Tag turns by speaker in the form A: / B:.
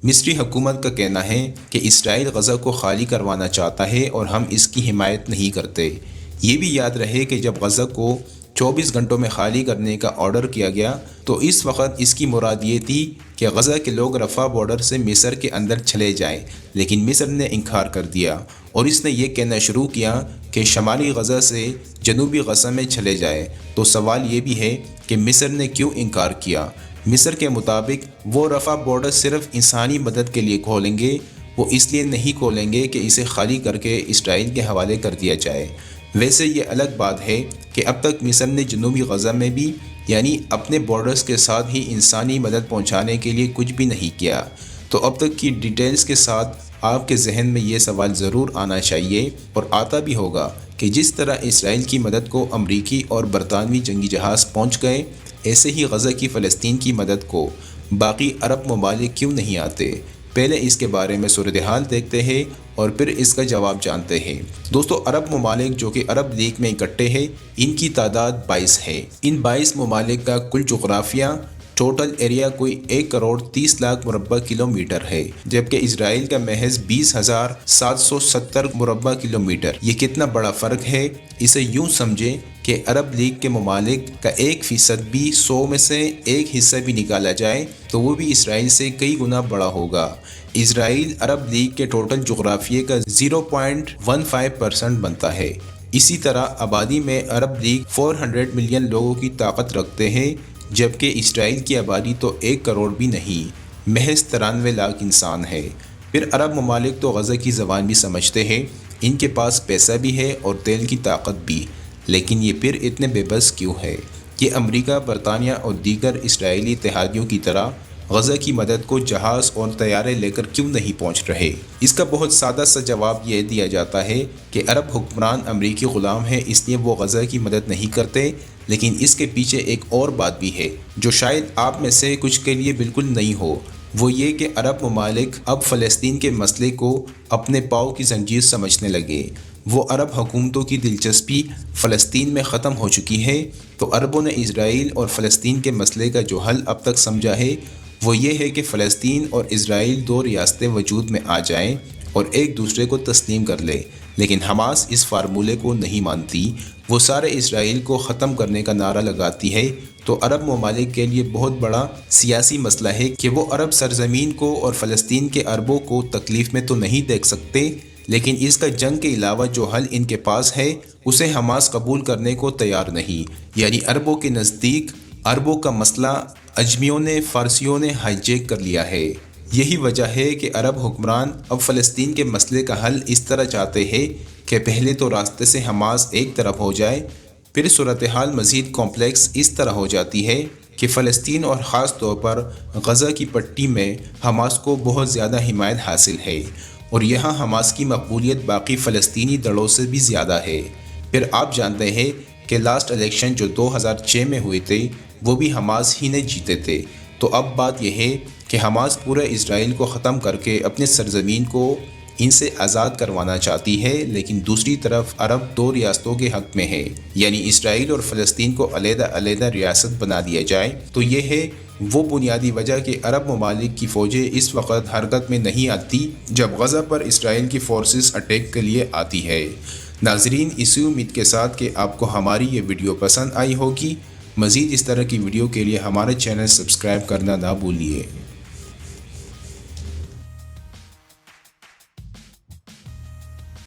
A: مصری حکومت کا کہنا ہے کہ اسرائیل غزہ کو خالی کروانا چاہتا ہے اور ہم اس کی حمایت نہیں کرتے۔ یہ بھی یاد رہے کہ جب غزہ کو 24 گھنٹوں میں خالی کرنے کا آرڈر کیا گیا تو اس وقت اس کی مراد یہ تھی کہ غزہ کے لوگ رفح بارڈر سے مصر کے اندر چلے جائیں، لیکن مصر نے انکار کر دیا اور اس نے یہ کہنا شروع کیا کہ شمالی غزہ سے جنوبی غزہ میں چلے جائیں۔ تو سوال یہ بھی ہے کہ مصر نے کیوں انکار کیا؟ مصر کے مطابق وہ رفح بارڈر صرف انسانی مدد کے لیے کھولیں گے، وہ اس لیے نہیں کھولیں گے کہ اسے خالی کر کے اسرائیل کے حوالے کر دیا جائے۔ ویسے یہ الگ بات ہے کہ اب تک مصر نے جنوبی غزہ میں بھی یعنی اپنے بارڈرز کے ساتھ ہی انسانی مدد پہنچانے کے لیے کچھ بھی نہیں کیا۔ تو اب تک کی ڈیٹیلز کے ساتھ آپ کے ذہن میں یہ سوال ضرور آنا چاہیے اور آتا بھی ہوگا کہ جس طرح اسرائیل کی مدد کو امریکی اور برطانوی جنگی جہاز پہنچ گئے، ایسے ہی غزہ کی فلسطین کی مدد کو باقی عرب ممالک کیوں نہیں آتے؟ پہلے اس کے بارے میں صورتحال دیکھتے ہیں اور پھر اس کا جواب جانتے ہیں۔ دوستو، عرب ممالک جو کہ عرب لیگ میں اکٹھے ہیں، ان کی تعداد 22 ہے۔ ان 22 ممالک کا کل جغرافیہ ٹوٹل ایریا کوئی 1,30,00,000 مربع کلومیٹر ہے، جبکہ اسرائیل کا محض 20,770 مربع کلومیٹر۔ یہ کتنا بڑا فرق ہے؟ اسے یوں سمجھیں کہ عرب لیگ کے ممالک کا 1% بھی 100 میں سے ایک حصہ بھی نکالا جائے تو وہ بھی اسرائیل سے کئی گنا بڑا ہوگا۔ اسرائیل عرب لیگ کے ٹوٹل جغرافیے کا 0.15% بنتا ہے۔ اسی طرح آبادی میں عرب لیگ 400 ملین لوگوں کی طاقت رکھتے ہیں، جبکہ اسرائیل کی آبادی تو 1 کروڑ بھی نہیں، محض 93 لاکھ انسان ہے۔ پھر عرب ممالک تو غزہ کی زبان بھی سمجھتے ہیں، ان کے پاس پیسہ بھی ہے اور تیل کی طاقت بھی، لیکن یہ پھر اتنے بے بس کیوں ہے؟ یہ امریکہ، برطانیہ اور دیگر اسرائیلی اتحادیوں کی طرح غزہ کی مدد کو جہاز اور طیارے لے کر کیوں نہیں پہنچ رہے؟ اس کا بہت سادہ سا جواب یہ دیا جاتا ہے کہ عرب حکمران امریکی غلام ہیں، اس لیے وہ غزہ کی مدد نہیں کرتے۔ لیکن اس کے پیچھے ایک اور بات بھی ہے جو شاید آپ میں سے کچھ کے لیے بالکل نہیں ہو، وہ یہ کہ عرب ممالک اب فلسطین کے مسئلے کو اپنے پاؤں کی زنجیر سمجھنے لگے۔ وہ عرب حکومتوں کی دلچسپی فلسطین میں ختم ہو چکی ہے، تو عربوں نے اسرائیل اور فلسطین کے مسئلے کا جو حل اب تک سمجھا ہے وہ یہ ہے کہ فلسطین اور اسرائیل 2 ریاستیں وجود میں آ جائیں اور ایک دوسرے کو تسلیم کر لے۔ لیکن حماس اس فارمولے کو نہیں مانتی، وہ سارے اسرائیل کو ختم کرنے کا نعرہ لگاتی ہے۔ تو عرب ممالک کے لیے بہت بڑا سیاسی مسئلہ ہے کہ وہ عرب سرزمین کو اور فلسطین کے عربوں کو تکلیف میں تو نہیں دیکھ سکتے، لیکن اس کا جنگ کے علاوہ جو حل ان کے پاس ہے اسے حماس قبول کرنے کو تیار نہیں۔ یعنی عربوں کے نزدیک عربوں کا مسئلہ اجمیوں نے، فارسیوں نے ہائی جیک کر لیا ہے۔ یہی وجہ ہے کہ عرب حکمران اب فلسطین کے مسئلے کا حل اس طرح چاہتے ہیں کہ پہلے تو راستے سے حماس ایک طرف ہو جائے، پھر صورتحال مزید کمپلیکس اس طرح ہو جاتی ہے کہ فلسطین اور خاص طور پر غزہ کی پٹی میں حماس کو بہت زیادہ حمایت حاصل ہے اور یہاں حماس کی مقبولیت باقی فلسطینی دڑوں سے بھی زیادہ ہے۔ پھر آپ جانتے ہیں کہ لاسٹ الیکشن جو 2006 میں ہوئے تھے وہ بھی حماس ہی نے جیتے تھے۔ تو اب بات یہ ہے کہ حماس پورے اسرائیل کو ختم کر کے اپنے سرزمین کو ان سے آزاد کروانا چاہتی ہے، لیکن دوسری طرف عرب 2 ریاستوں کے حق میں ہے، یعنی اسرائیل اور فلسطین کو علیحدہ علیحدہ ریاست بنا دیا جائے۔ تو یہ ہے وہ بنیادی وجہ کہ عرب ممالک کی فوجیں اس وقت حرکت میں نہیں آتی جب غزہ پر اسرائیل کی فورسز اٹیک کے لیے آتی ہے۔ ناظرین، اسی امید کے ساتھ کہ آپ کو ہماری یہ ویڈیو پسند آئی ہوگی، مزید اس طرح کی ویڈیو کے لیے ہمارے چینل سبسکرائب کرنا نہ بھولیے۔